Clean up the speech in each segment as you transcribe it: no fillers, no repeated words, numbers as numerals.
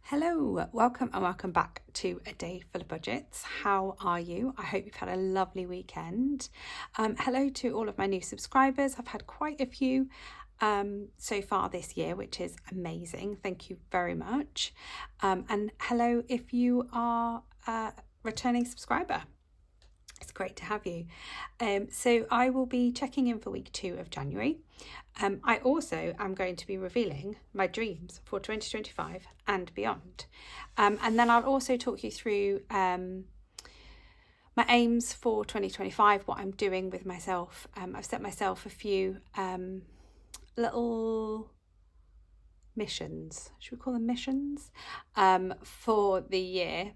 Hello, welcome and welcome back to A Day Full of Budgets. How are you? I hope you've had a lovely weekend. Hello to all of my new subscribers. I've had quite a few so far this year, which is amazing. Thank you very much. And hello if you are a returning subscriber. It's great to have you. So I will be checking in for week 2 of January. I also am going to be revealing my dreams for 2025 and beyond. And then I'll also talk you through my aims for 2025, what I'm doing with myself. I've set myself a few little missions, should we call them missions, for the year.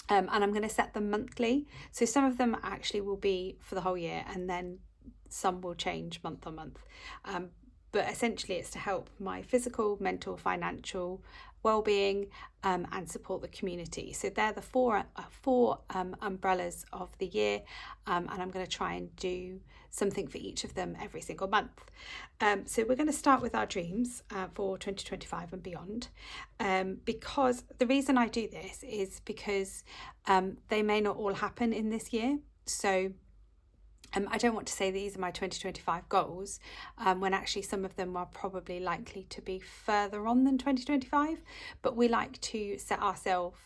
And I'm going to set them monthly. So some of them actually will be for the whole year, and then some will change month on month. But essentially it's to help my physical, mental, financial well-being and support the community. So they're the four umbrellas of the year, and I'm going to try and do something for each of them every single month. So we're going to start with our dreams for 2025 and beyond, because the reason I do this is because they may not all happen in this year. So I don't want to say these are my 2025 goals when actually some of them are probably likely to be further on than 2025, but we like to set ourselves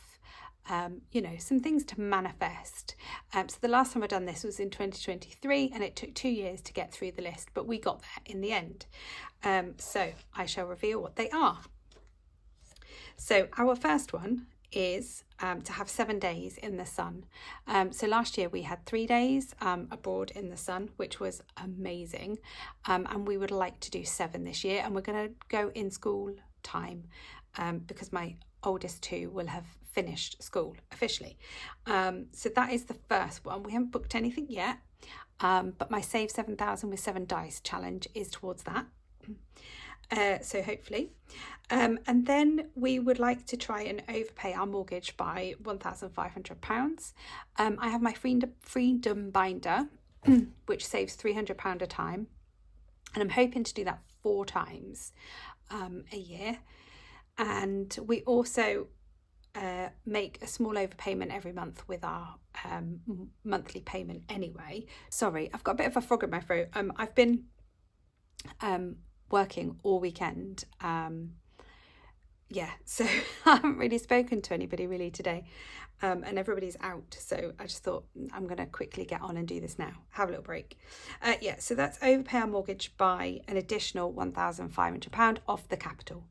some things to manifest. So the last time I've done this was in 2023, and it took 2 years to get through the list, but we got there in the end. So I shall reveal what they are. So our first one is to have 7 days in the sun. So last year we had 3 days abroad in the sun, which was amazing. And we would like to do 7 this year, and we're going to go in school time because my oldest 2 will have finished school officially. So that is the first one. We haven't booked anything yet, but my Save 7,000 with 7 dice challenge is towards that. So hopefully. And then we would like to try and overpay our mortgage by £1,500. I have my freedom binder, which saves £300 a time. And I'm hoping to do that 4 times a year. And we also make a small overpayment every month with our monthly payment anyway. Sorry, I've got a bit of a frog in my throat. I've been working all weekend. So I haven't really spoken to anybody really today, and everybody's out. So I just thought I'm going to quickly get on and do this now. Have a little break. So that's overpay our mortgage by an additional £1,500 off the capital.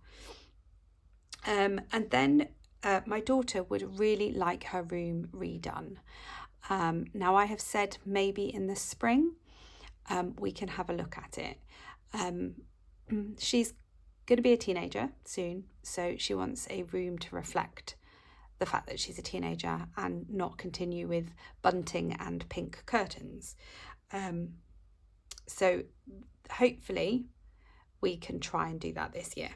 And then my daughter would really like her room redone. Now I have said maybe in the spring we can have a look at it. She's going to be a teenager soon, so she wants a room to reflect the fact that she's a teenager and not continue with bunting and pink curtains. So hopefully we can try and do that this year.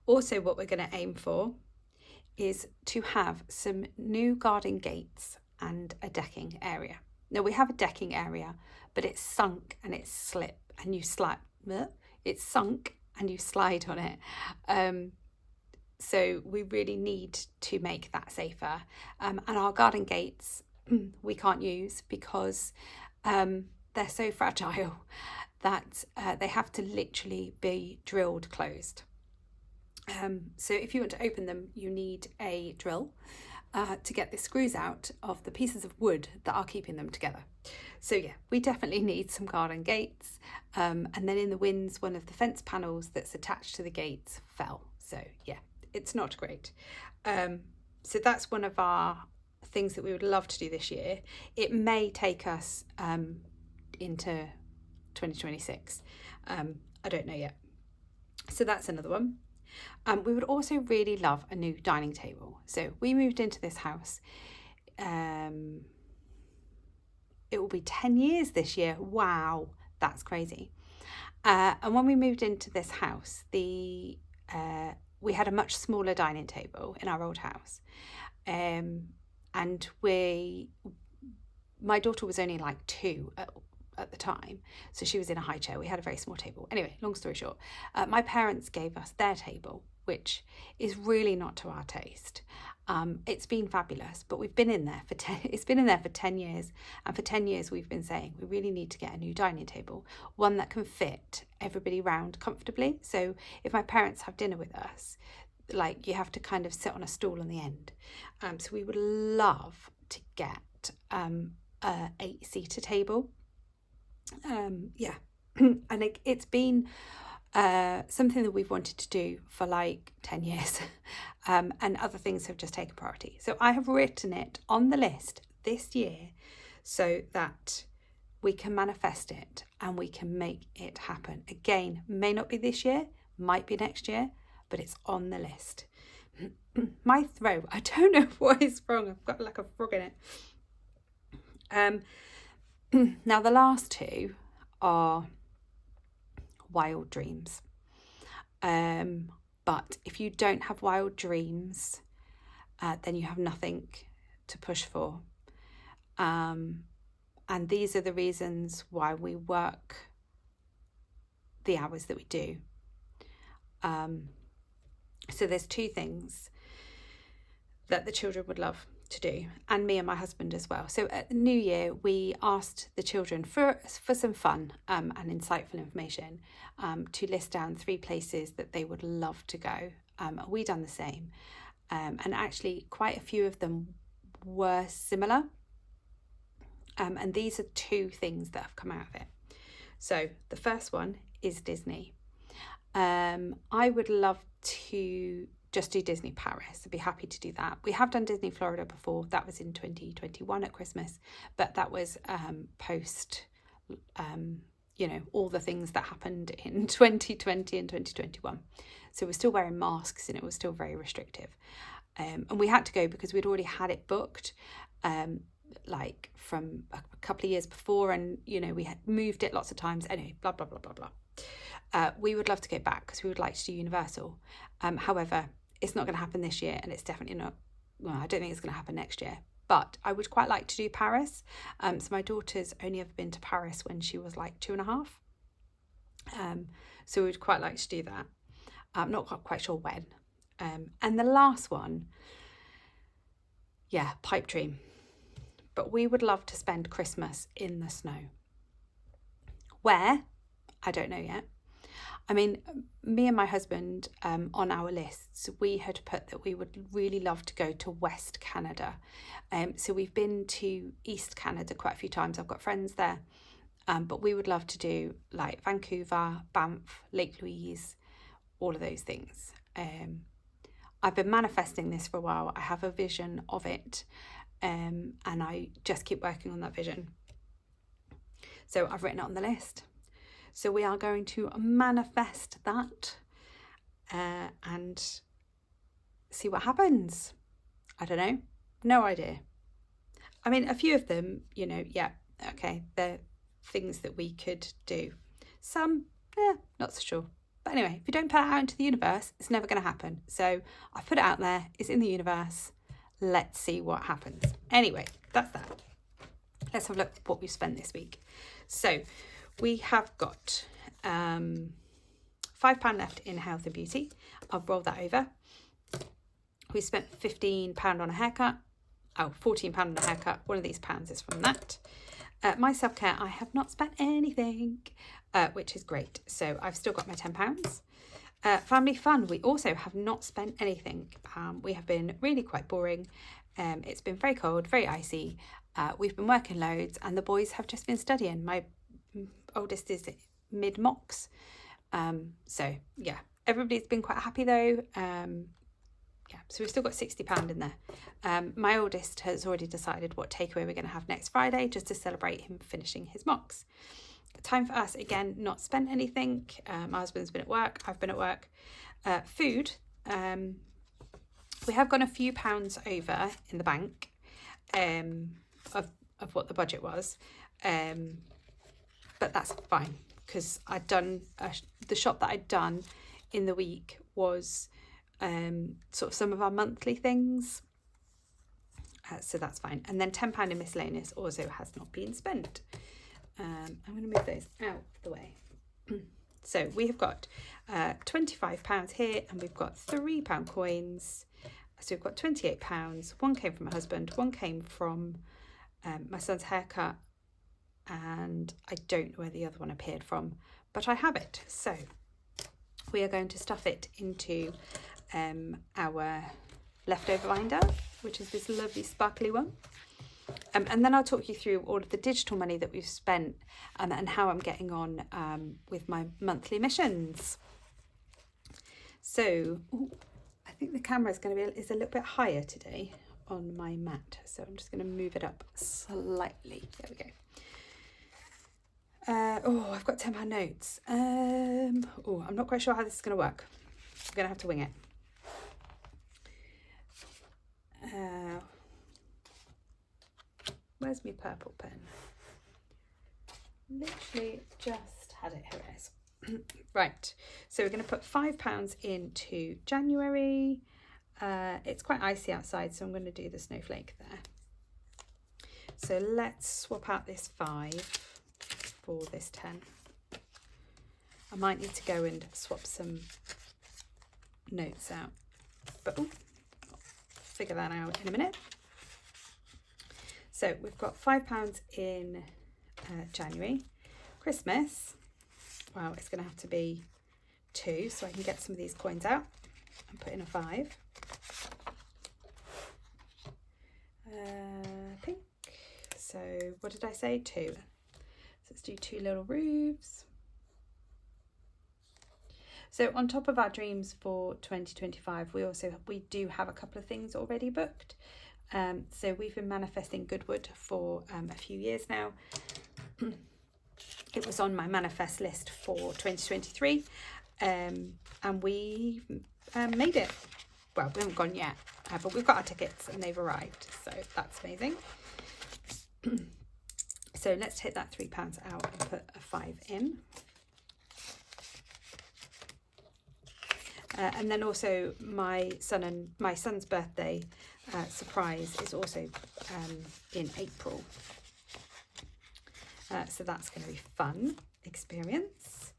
Also, what we're going to aim for is to have some new garden gates and a decking area. Now we have a decking area, but it's sunk and it's slip and you slide. It's sunk and you slide on it. So we really need to make that safer. And our garden gates we can't use because they're so fragile that they have to literally be drilled closed. So if you want to open them, you need a drill to get the screws out of the pieces of wood that are keeping them together. So we definitely need some garden gates. And then in the winds, one of the fence panels that's attached to the gates fell. So it's not great. So that's one of our things that we would love to do this year. It may take us into 2026. I don't know yet. So that's another one. We would also really love a new dining table. So we moved into this house. It will be 10 years this year. Wow, that's crazy. And when we moved into this house, we had a much smaller dining table in our old house. And my daughter was only like 2 at the time, so she was in a high chair. We had a very small table. Anyway, long story short, my parents gave us their table, which is really not to our taste. It's been fabulous, but we've been in there for 10 years, and for 10 years we've been saying we really need to get a new dining table, one that can fit everybody round comfortably. So if my parents have dinner with us, like, you have to kind of sit on a stool on the end. So we would love to get a 8-seater table. And it's been something that we've wanted to do for like 10 years, and other things have just taken priority. So I have written it on the list this year so that we can manifest it and we can make it happen. Again, may not be this year, might be next year, but it's on the list. My throat, I don't know what is wrong. I've got like a frog in it. Now the last two are wild dreams. But if you don't have wild dreams, then you have nothing to push for. And these are the reasons why we work the hours that we do. So there's two things that the children would love to do, and me and my husband as well. So at the New Year, we asked the children for some fun and insightful information to list down 3 places that they would love to go. We done the same, and actually quite a few of them were similar. And these are 2 things that have come out of it. So the first one is Disney. I would love to just do Disney Paris. I'd be happy to do that. We have done Disney Florida before. That was in 2021 at Christmas, but that was post, all the things that happened in 2020 and 2021. So we're still wearing masks and it was still very restrictive. And we had to go because we'd already had it booked, like from a couple of years before, and we had moved it lots of times. Anyway, blah blah blah blah blah. We would love to go back because we would like to do Universal. However, it's not going to happen this year, and it's definitely not. Well, I don't think it's going to happen next year. But I would quite like to do Paris. So my daughter's only ever been to Paris when she was like 2.5. So we'd quite like to do that. I'm not quite sure when. And the last one, pipe dream. But we would love to spend Christmas in the snow. Where? I don't know yet. I mean, me and my husband, on our lists, we had put that we would really love to go to West Canada. So we've been to East Canada quite a few times. I've got friends there. But we would love to do like Vancouver, Banff, Lake Louise, all of those things. I've been manifesting this for a while. I have a vision of it, and I just keep working on that vision. So I've written it on the list. So we are going to manifest that and see what happens. I don't know. No idea. I mean, a few of them, they're things that we could do. Some, not so sure. But anyway, if you don't put it out into the universe, it's never going to happen. So I've put it out there. It's in the universe. Let's see what happens. Anyway, that's that. Let's have a look at what we've spent this week. So we have got £5 left in health and beauty. I'll roll that over. We spent £15 on a haircut. £14 on a haircut. One of these pounds is from that. My self-care, I have not spent anything, which is great. So I've still got my £10. Family fun, we also have not spent anything. We have been really quite boring. It's been very cold, very icy. We've been working loads and the boys have just been studying. My oldest is mid-mocks. So yeah, everybody's been quite happy though. So we've still got £60 in there. My oldest has already decided what takeaway we're going to have next Friday just to celebrate him finishing his mocks. Time for us, again, not spent anything. My husband's been at work, I've been at work. Food, we have gone a few pounds over in the bank of what the budget was. But that's fine because I'd done the shop that I'd done in the week was sort of some of our monthly things, so that's fine. And then £10 in miscellaneous also has not been spent. I'm going to move those out of the way. So we have got £25 here, and we've got £3 coins. So we've got £28. One came from my husband, one came from my son's haircut, and I don't know where the other one appeared from, but I have it. So we are going to stuff it into our leftover binder, which is this lovely sparkly one. And then I'll talk you through all of the digital money that we've spent and how I'm getting on with my monthly missions. So I think the camera is going to be a little bit higher today on my mat, so I'm just going to move it up slightly. There we go. I've got £10 notes. I'm not quite sure how this is going to work. I'm going to have to wing it. Where's my purple pen? Literally just had it. Here it is. Right, so we're going to put £5 into January. It's quite icy outside, so I'm going to do the snowflake there. So let's swap out this 5 for this 10. I might need to go and swap some notes out, but I'll figure that out in a minute. So we've got £5 in January. Christmas, well, it's going to have to be 2, so I can get some of these coins out and put in a 5. Pink. So what did I say? 2. So let's do 2 little roofs. So on top of our dreams for 2025, we do have a couple of things already booked. So we've been manifesting Goodwood for a few years now. It was on my manifest list for 2023, and we made it. Well, we haven't gone yet, but we've got our tickets and they've arrived, so that's amazing. So let's take that £3 out and put a 5 in. And then also my son's birthday surprise is also in April. So that's going to be fun experience.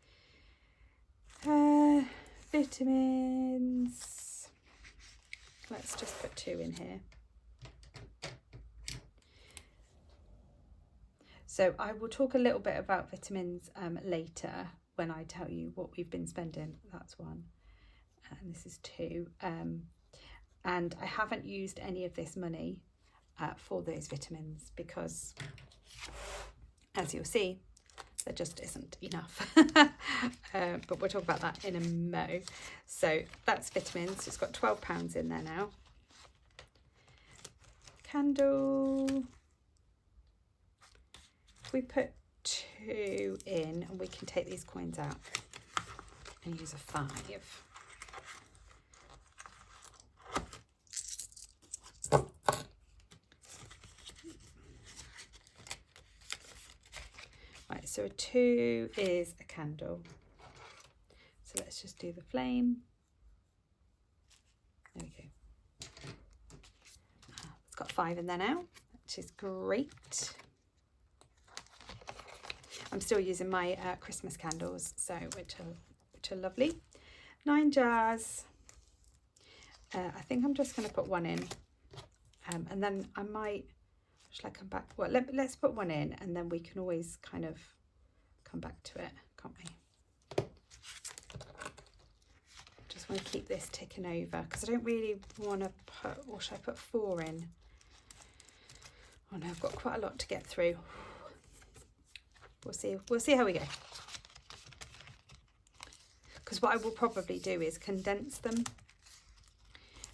Vitamins. Let's just put 2 in here. So I will talk a little bit about vitamins later when I tell you what we've been spending. That's 1. And this is 2. And I haven't used any of this money for those vitamins because, as you'll see, there just isn't enough. But we'll talk about that in a mo. So that's vitamins. It's got £12 in there now. Candle. If we put 2 in, and we can take these coins out and use a 5. Right, so a 2 is a candle. So let's just do the flame. There we go. It's got 5 in there now, which is great. I'm still using my Christmas candles, so which are lovely. 9 jars. I think I'm just going to put 1 in, and then I might. Shall I come back? Well, let's put 1 in, and then we can always kind of come back to it, can't we? Just want to keep this ticking over because I don't really want to put. Or should I put 4 in? Oh no, I've got quite a lot to get through. We'll see how we go. Because what I will probably do is condense them.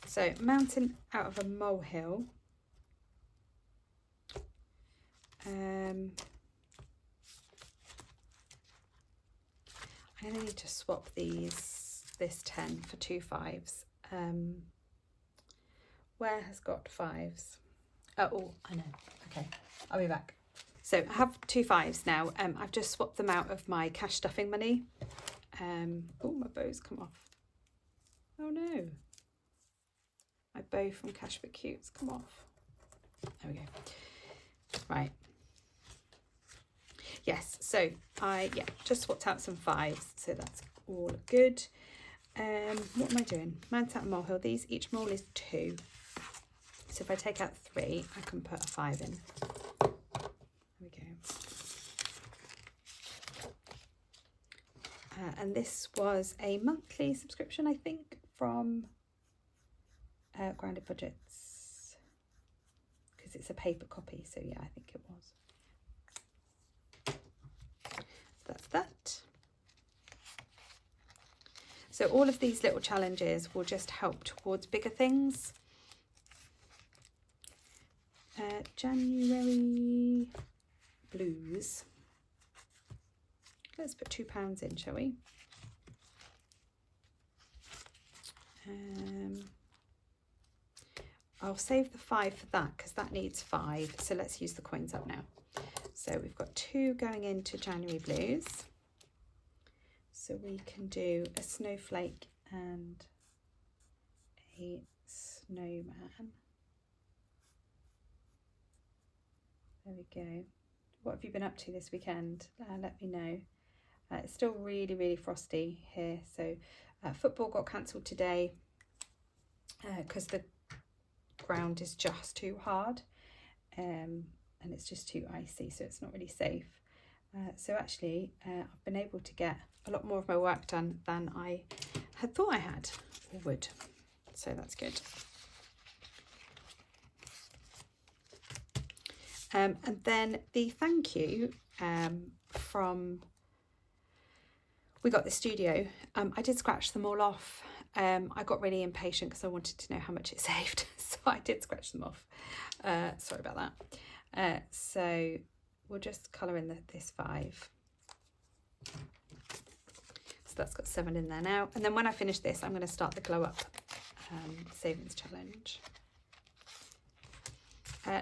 So, mountain out of a molehill. I'm going to need to swap this 10 for 2 5s. Where has got 5s? Oh, I know. Okay, I'll be back. So I have 2 5s now. I've just swapped them out of my cash stuffing money. Oh, my bow's come off. Oh no. My bow from Cash for Cute's come off. There we go. Right. Yes, so I just swapped out some 5s, so that's all good. What am I doing? Mountain and molehill. These, each mole is 2. So if I take out 3, I can put a 5 in. There we go. And this was a monthly subscription, I think, from Grounded Budgets, because it's a paper copy. So yeah, I think it was. So that's that. So all of these little challenges will just help towards bigger things. January blues. Let's put £2 in, shall we? I'll save the 5 for that because that needs 5. So let's use the coins up now. So we've got 2 going into January blues. So we can do a snowflake and a snowman. There we go. What have you been up to this weekend? Let me know. It's still really, really frosty here. So football got cancelled today because the ground is just too hard and it's just too icy, so it's not really safe. So actually I've been able to get a lot more of my work done than I had thought I had or would. So that's good. And then the thank you from We Got the Studio. I did scratch them all off. I got really impatient because I wanted to know how much it saved. So I did scratch them off. Sorry about that. So we'll just colour in this 5. So that's got 7 in there now. And then when I finish this, I'm going to start the Glow Up Savings Challenge.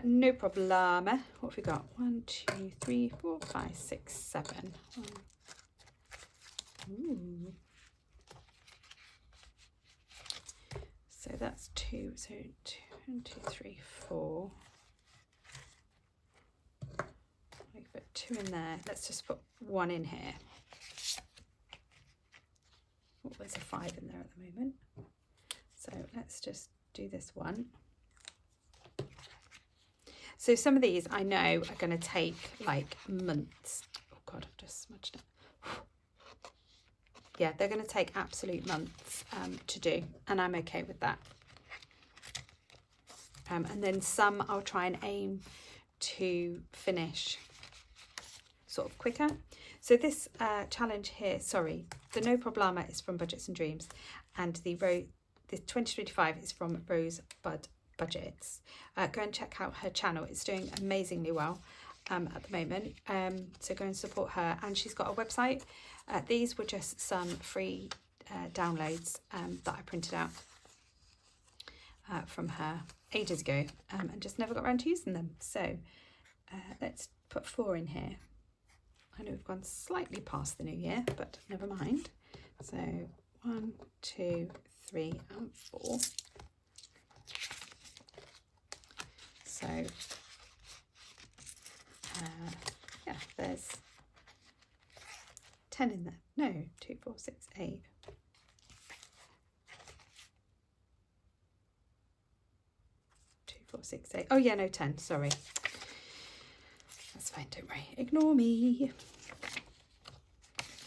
No problem. What have we got? 1, 2, 3, 4, 5, 6, 7. Ooh. So that's 2. So 2, 1, 2, 3, 4. I put 2 in there. Let's just put 1 in here. Oh, there's a 5 in there at the moment. So let's just do this one. So some of these I know are going to take like months. Oh God, I've just smudged it. Yeah, they're going to take absolute months to do, and I'm okay with that. And then some I'll try and aim to finish sort of quicker. So this challenge here, sorry, the No Problema is from Budgets and Dreams, and the 2025 is from Rosebud Budgets. Go and check out her channel. It's doing amazingly well at the moment. So go and support her. And she's got a website. These were just some free downloads that I printed out from her ages ago and just never got around to using them. So let's put 4 in here. I know we've gone slightly past the new year, but never mind. So 1, 2, 3 and 4. So yeah, there's 10 in there. No, 2, 4, 6, 8. 2, 4, 6, 8. Oh yeah, no, 10. Sorry. That's fine. Don't worry. Ignore me.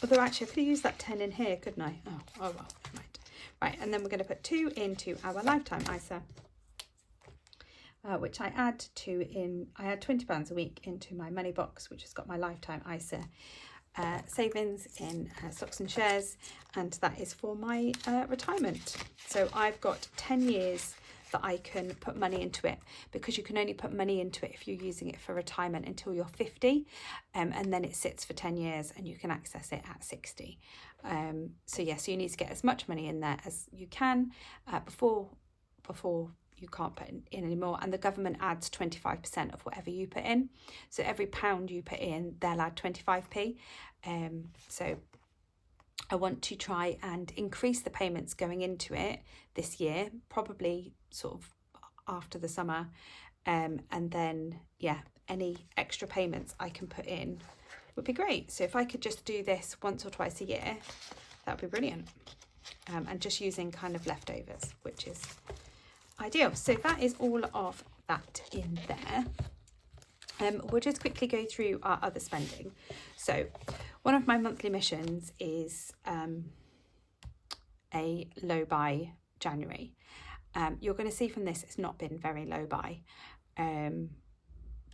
Although actually, I could have used that 10 in here, couldn't I? Oh well. Never mind. Right, and then we're going to put 2 into our lifetime ISA. Which I add I add £20 a week into my money box, which has got my lifetime ISA savings in stocks and shares, and that is for my retirement. So I've got 10 years that I can put money into it, because you can only put money into it if you're using it for retirement until you're 50, and then it sits for 10 years and you can access it at 60. So yes, you need to get as much money in there as you can before you can't put in anymore, and the government adds 25% of whatever you put in. So every £1 you put in, they'll add 25p. So I want to try and increase the payments going into it this year, probably sort of after the summer, and then yeah, any extra payments I can put in would be great. So if I could just do this once or twice a year, that would be brilliant. And just using kind of leftovers, which is ideal. So that is all of that in there. We'll just quickly go through our other spending. So one of my monthly missions is a low buy January. You're going to see from this it's not been very low buy,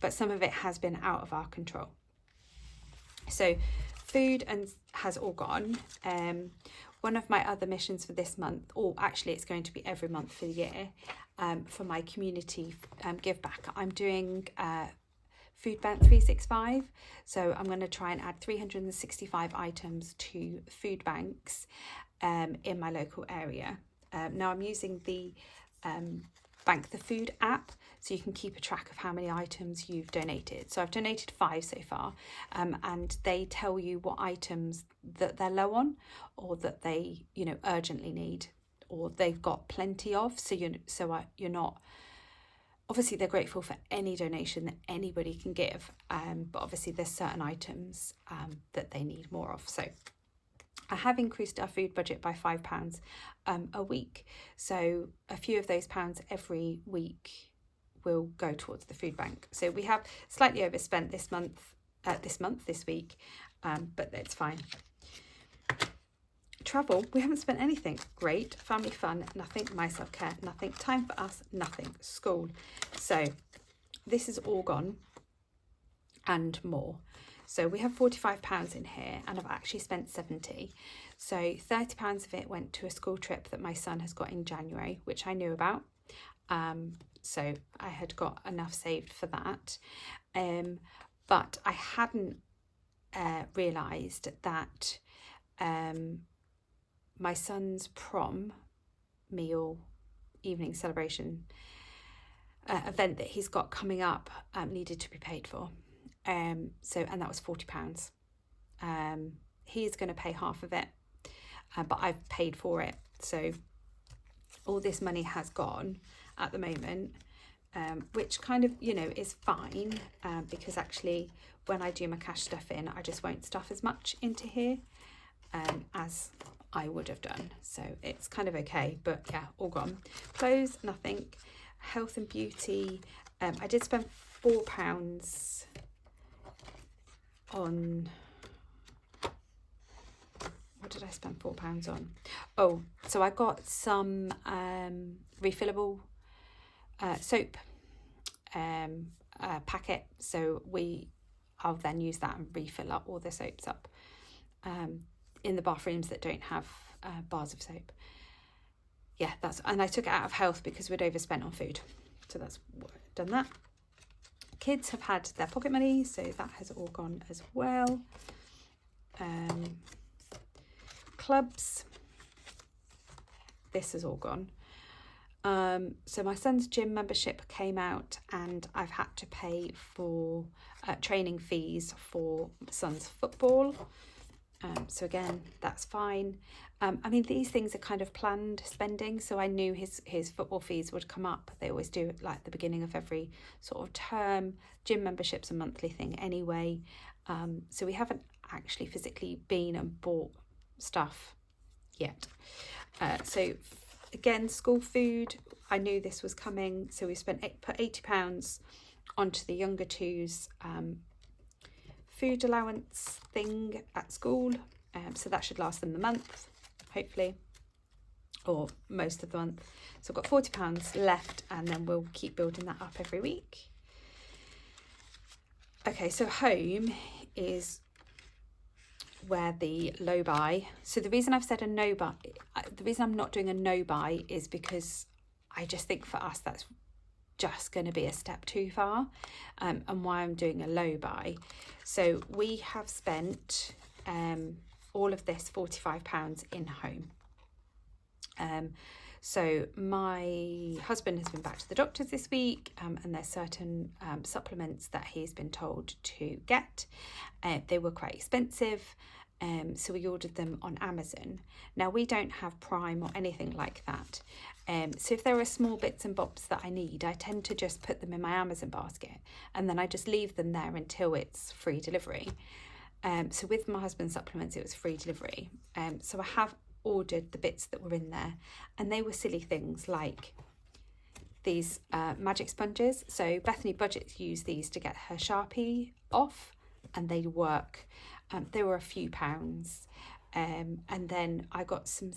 but some of it has been out of our control. So food has all gone. One of my other missions for this month, or actually it's going to be every month for the year, for my community give back, I'm doing Food Bank 365. So I'm going to try and add 365 items to food banks in my local area. Now I'm using the Bank the Food app, so you can keep a track of how many items you've donated. So I've donated 5 so far, and they tell you what items that they're low on, or that they urgently need, or they've got plenty of. So you're not. Obviously, they're grateful for any donation that anybody can give, but obviously there's certain items that they need more of. So I have increased our food budget by £5 a week. So a few of those pounds every week will go towards the food bank. So we have slightly overspent this week, but it's fine. Travel, we haven't spent anything. Great. Family fun, nothing. My self-care, nothing. Time for us, nothing. School. So this is all gone and more. So we have £45 in here, and I've actually spent 70. So £30 of it went to a school trip that my son has got in January, which I knew about. So I had got enough saved for that. But I hadn't realised that my son's prom meal evening celebration event that he's got coming up needed to be paid for. And that was £40. He's going to pay half of it, but I've paid for it. So all this money has gone at the moment, which kind of, is fine, because actually when I do my cash stuff in, I just won't stuff as much into here as I would have done. So it's kind of okay, but yeah, all gone. Clothes, nothing. Health and beauty, I did spend £4 on, what did I spend £4 on? Oh, so I got some refillable soap packet, so I'll then use that and refill up all the soaps up in the bathrooms that don't have bars of soap. Yeah, and I took it out of health because we'd overspent on food, so that's done that. Kids have had their pocket money, so that has all gone as well. Clubs, this has all gone. So my son's gym membership came out, and I've had to pay for training fees for my son's football. So again, that's fine. I mean, these things are kind of planned spending, so I knew his football fees would come up. They always do it like the beginning of every sort of term. Gym membership's a monthly thing anyway. So we haven't actually physically been and bought stuff yet. So again, school food, I knew this was coming, so we put £80 onto the younger two's food allowance thing at school, so that should last them the month, hopefully, or most of the month. So I've got £40 left, and then we'll keep building that up every week. Okay, so home is where the low buy. So the reason I've said a no buy, the reason I'm not doing a no buy is because I just think for us that's just going to be a step too far, and why I'm doing a low buy. So we have spent all of this £45 in home. So my husband has been back to the doctors this week, and there's certain supplements that he's been told to get. They were quite expensive, so we ordered them on Amazon. Now, we don't have Prime or anything like that. So if there are small bits and bobs that I need, I tend to just put them in my Amazon basket, and then I just leave them there until it's free delivery. So with my husband's supplements, it was free delivery. So I have ordered the bits that were in there, and they were silly things like these magic sponges. So Bethany Budgets used these to get her Sharpie off, and they work. They were a few pounds. And then I got some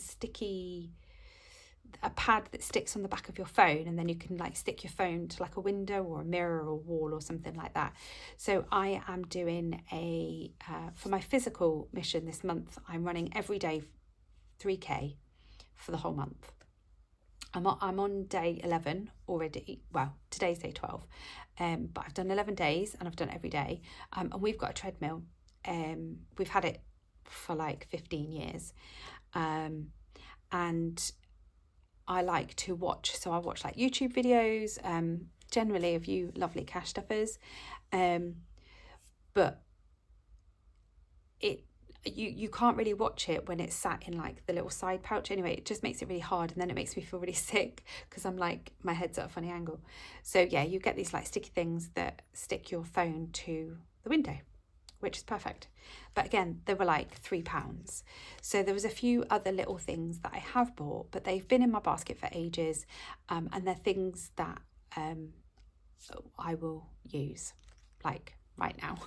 a pad that sticks on the back of your phone, and then you can like stick your phone to like a window or a mirror or a wall or something like that. So I am doing for my physical mission this month, I'm running every day 3K for the whole month. I'm on day 11 already. Well, today's day 12, but I've done 11 days and I've done every day. And we've got a treadmill. We've had it for like 15 years. And I like to watch. So I watch like YouTube videos, generally of you lovely cash stuffers. But you can't really watch it when it's sat in like the little side pouch. Anyway, it just makes it really hard, and then it makes me feel really sick because I'm like, my head's at a funny angle. So yeah, you get these like sticky things that stick your phone to the window, which is perfect. But again, they were like £3. So there was a few other little things that I have bought, but they've been in my basket for ages, and they're things that I will use like right now,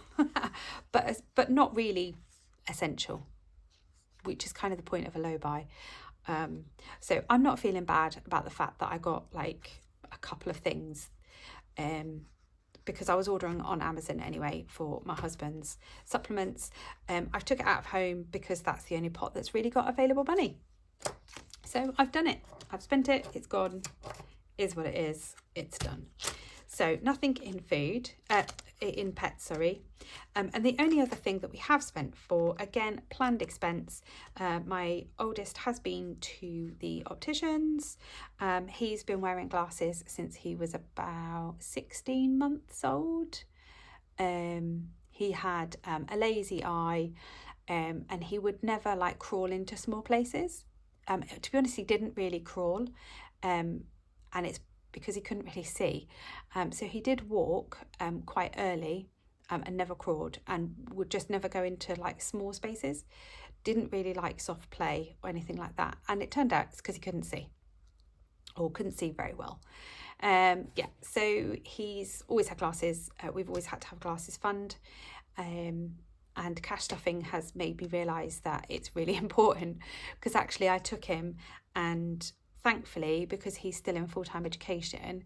but not really essential, which is kind of the point of a low buy. So I'm not feeling bad about the fact that I got like a couple of things, because I was ordering on Amazon anyway for my husband's supplements. I've took it out of home because that's the only pot that's really got available money. So I've done it. I've spent it. It's gone. Is what it is. It's done. So nothing in food, in pets, sorry. And the only other thing that we have spent for, again, planned expense, my oldest has been to the opticians. He's been wearing glasses since he was about 16 months old. He had a lazy eye, and he would never like crawl into small places. To be honest, he didn't really crawl, and it's because he couldn't really see. So he did walk quite early, and never crawled, and would just never go into like small spaces. Didn't really like soft play or anything like that. And it turned out it's because he couldn't see, or couldn't see very well. So he's always had glasses. We've always had to have glasses fund. And cash stuffing has made me realise that it's really important, because actually I took him, and thankfully, because he's still in full-time education,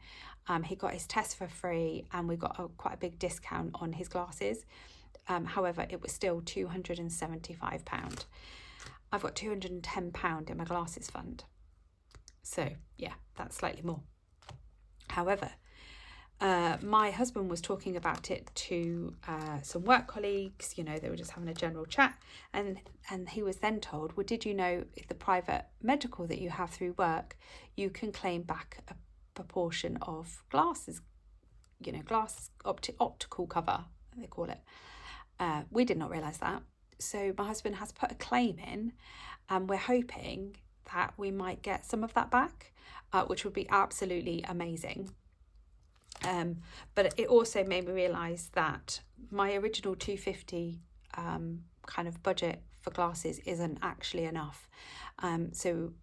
he got his test for free, and we got quite a big discount on his glasses. However, it was still £275. I've got £210 in my glasses fund. So yeah, that's slightly more. However, my husband was talking about it to some work colleagues. You know, they were just having a general chat, and he was then told, well, did you know the private medical that you have through work, you can claim back a proportion of glasses, you know, optical cover, they call it. We did not realise that. So my husband has put a claim in, and we're hoping that we might get some of that back, which would be absolutely amazing. But it also made me realise that my original £250 kind of budget for glasses isn't actually enough. So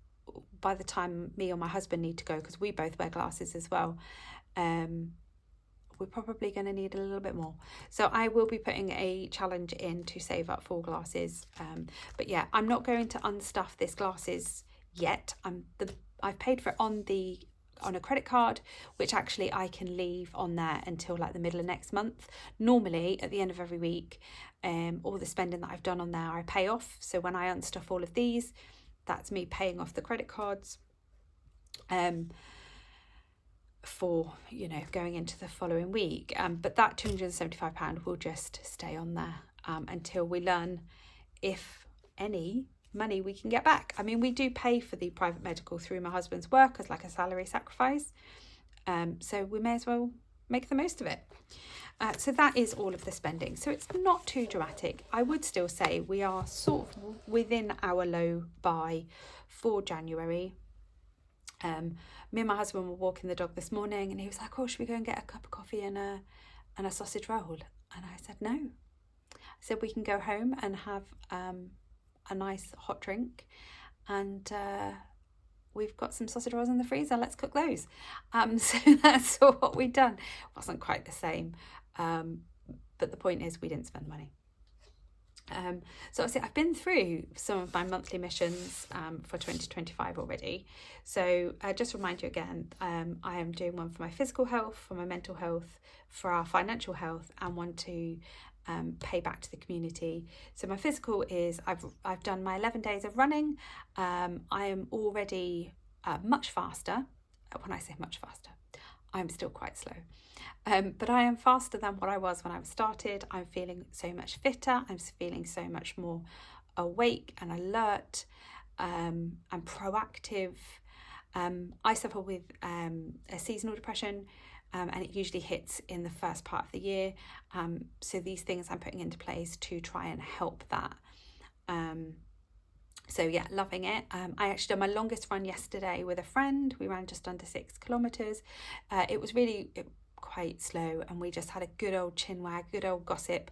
by the time me or my husband need to go, because we both wear glasses as well, we're probably going to need a little bit more. So I will be putting a challenge in to save up for glasses. But yeah, I'm not going to unstuff this glasses yet. I've paid for it on a credit card, which actually I can leave on there until like the middle of next month. Normally at the end of every week, all the spending that I've done on there I pay off. So when I unstuff all of these, that's me paying off the credit cards for, you know, going into the following week. But that £275 will just stay on there until we learn if any money we can get back. I mean, we do pay for the private medical through my husband's work as like a salary sacrifice, so we may as well make the most of it. So that is all of the spending, so it's not too dramatic. I would still say we are sort of within our low buy for January. Me and my husband were walking the dog this morning, and he was like, oh, should we go and get a cup of coffee and a sausage roll? And I said no. I said we can go home and have a nice hot drink, and we've got some sausage rolls in the freezer, let's cook those. So that's what we've done. It wasn't quite the same, but the point is we didn't spend money. So obviously I've been through some of my monthly missions for 2025 already. So just to remind you again, I am doing one for my physical health, for my mental health, for our financial health, and one to pay back to the community. So my physical is I've done my 11 days of running. I am already much faster. When I say much faster, I'm still quite slow. But I am faster than what I was when I started. I'm feeling so much fitter. I'm feeling so much more awake and alert. I'm proactive. I suffer with a seasonal depression, and it usually hits in the first part of the year. So these things I'm putting into place to try and help that. So yeah, loving it. I actually did my longest run yesterday with a friend. We ran just under 6 kilometres. It was really quite slow, and we just had a good old chinwag, good old gossip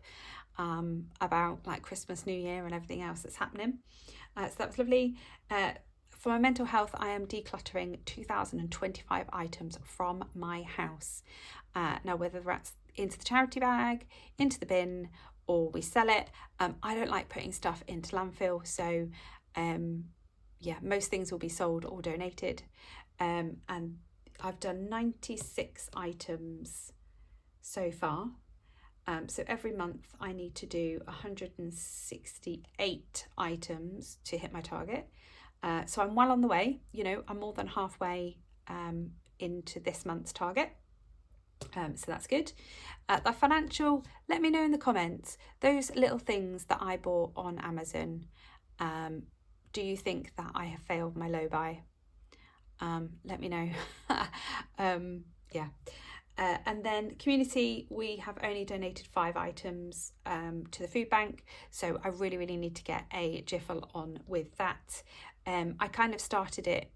about like Christmas, New Year and everything else that's happening. So that was lovely. For my mental health, I am decluttering 2,025 items from my house. Now, whether that's into the charity bag, into the bin, or we sell it, I don't like putting stuff into landfill. So yeah, most things will be sold or donated. And I've done 96 items so far. So every month I need to do 168 items to hit my target. So I'm well on the way. You know, I'm more than halfway into this month's target. So that's good. The financial, let me know in the comments, those little things that I bought on Amazon, do you think that I have failed my low buy? Let me know. Yeah. And then community, we have only donated 5 items to the food bank. So I really need to get a jiffle on with that. I kind of started it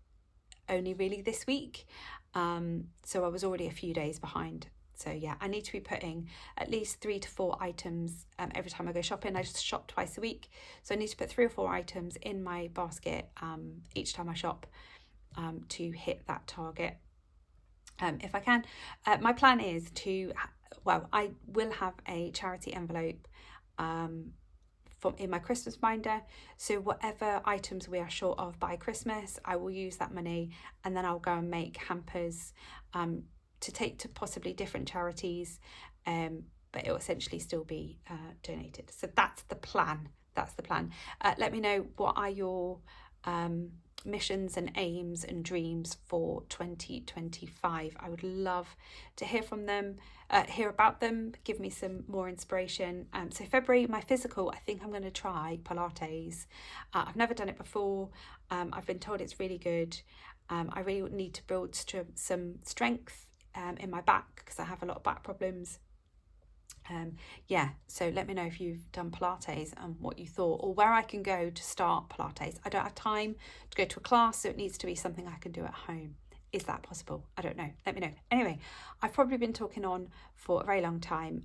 only really this week. So I was already a few days behind. So yeah, I need to be putting at least 3 to 4 items every time I go shopping. I just shop twice a week. So I need to put 3 or 4 items in my basket each time I shop to hit that target. If I can. My plan is to, I will have a charity envelope in my Christmas binder. So whatever items we are short of by Christmas, I will use that money, and then I'll go and make hampers to take to possibly different charities, but it will essentially still be donated. So that's the plan. Let me know, what are your missions and aims and dreams for 2025. I would love to hear from them, hear about them, give me some more inspiration. So February, my physical, I think I'm going to try Pilates. I've never done it before. I've been told it's really good. I really need to build some strength in my back because I have a lot of back problems. Yeah, so let me know if you've done Pilates and what you thought, or where I can go to start Pilates. I don't have time to go to a class, so it needs to be something I can do at home. Is that possible? I don't know. Let me know. Anyway, I've probably been talking on for a very long time.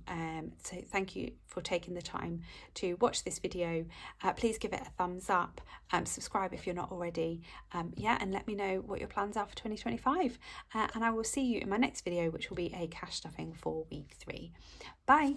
So thank you for taking the time to watch this video. Please give it a thumbs up. Subscribe if you're not already. Yeah, and let me know what your plans are for 2025. And I will see you in my next video, which will be a cash stuffing for week 3. Bye.